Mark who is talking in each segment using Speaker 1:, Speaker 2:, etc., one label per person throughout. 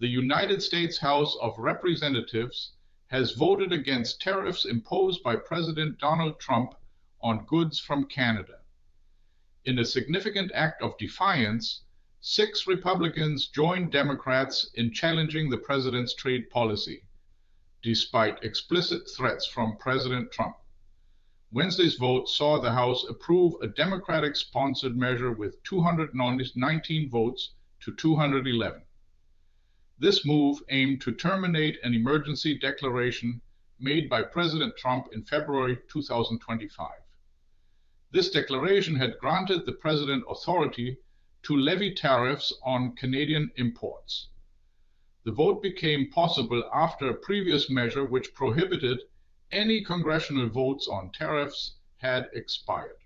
Speaker 1: the United States House of Representatives has voted against tariffs imposed by President Donald Trump on goods from Canada. In a significant act of defiance, 6 Republicans joined Democrats in challenging the president's trade policy, despite explicit threats from President Trump. Wednesday's vote saw the House approve a Democratic-sponsored measure with 219 votes to 211. This move aimed to terminate an emergency declaration made by President Trump in February 2025. This declaration had granted the president authority to levy tariffs on Canadian imports. The vote became possible after a previous measure which prohibited any congressional votes on tariffs had expired.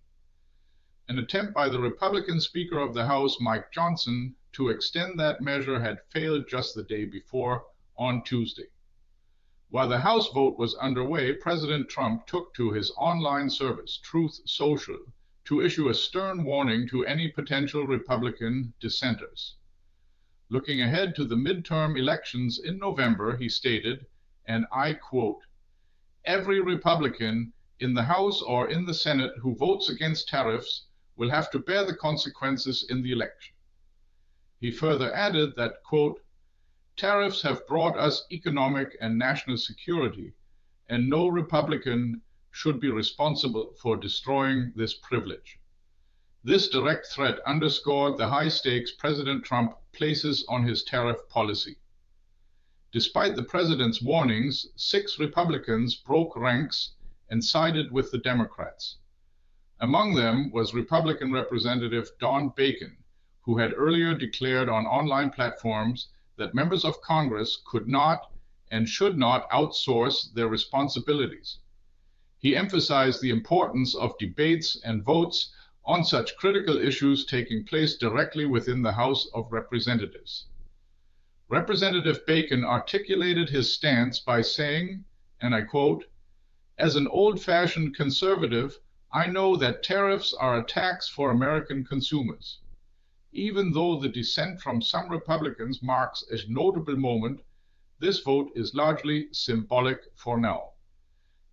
Speaker 1: An attempt by the Republican Speaker of the House, Mike Johnson, to extend that measure had failed just the day before, on Tuesday. While the House vote was underway, President Trump took to his online service, Truth Social, to issue a stern warning to any potential Republican dissenters. Looking ahead to the midterm elections in November, he stated, and I quote, "Every Republican in the House or in the Senate who votes against tariffs will have to bear the consequences in the election." He further added that, quote, "Tariffs have brought us economic and national security, and no Republican should be responsible for destroying this privilege." This direct threat underscored the high stakes President Trump places on his tariff policy. Despite the president's warnings, 6 Republicans broke ranks and sided with the Democrats. Among them was Republican Representative Don Bacon, who had earlier declared on online platforms that members of Congress could not and should not outsource their responsibilities. He emphasized the importance of debates and votes on such critical issues taking place directly within the House of Representatives. Representative Bacon articulated his stance by saying, and I quote, "As an old-fashioned conservative, I know that tariffs are a tax for American consumers. Even though the dissent from some Republicans marks a notable moment, this vote is largely symbolic for now.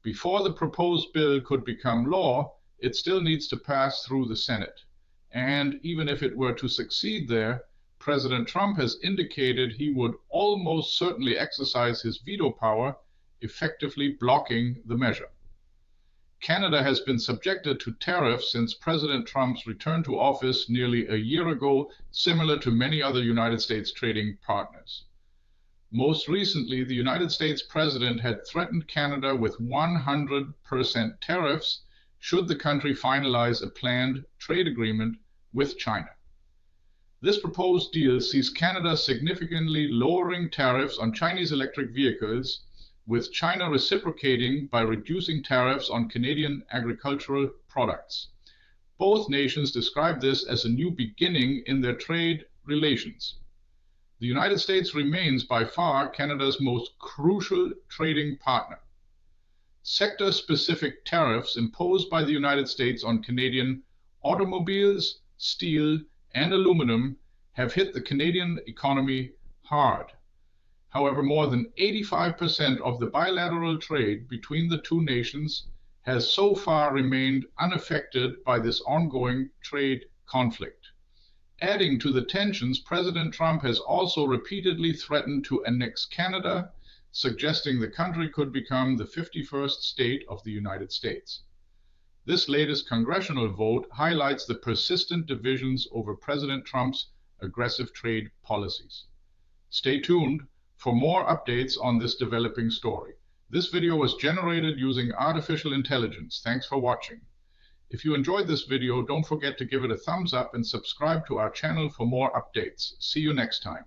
Speaker 1: Before the proposed bill could become law, it still needs to pass through the Senate. And even if it were to succeed there, President Trump has indicated he would almost certainly exercise his veto power, effectively blocking the measure." Canada has been subjected to tariffs since President Trump's return to office nearly a year ago, similar to many other United States trading partners. Most recently, the United States president had threatened Canada with 100% tariffs should the country finalize a planned trade agreement with China. This proposed deal sees Canada significantly lowering tariffs on Chinese electric vehicles, with China reciprocating by reducing tariffs on Canadian agricultural products. Both nations describe this as a new beginning in their trade relations. The United States remains by far Canada's most crucial trading partner. Sector-specific tariffs imposed by the United States on Canadian automobiles, steel, and aluminum have hit the Canadian economy hard. However, more than 85% of the bilateral trade between the two nations has so far remained unaffected by this ongoing trade conflict. Adding to the tensions, President Trump has also repeatedly threatened to annex Canada, suggesting the country could become the 51st state of the United States. This latest congressional vote highlights the persistent divisions over President Trump's aggressive trade policies. Stay tuned for more updates on this developing story. This video was generated using artificial intelligence. Thanks for watching. If you enjoyed this video, don't forget to give it a thumbs up and subscribe to our channel for more updates. See you next time.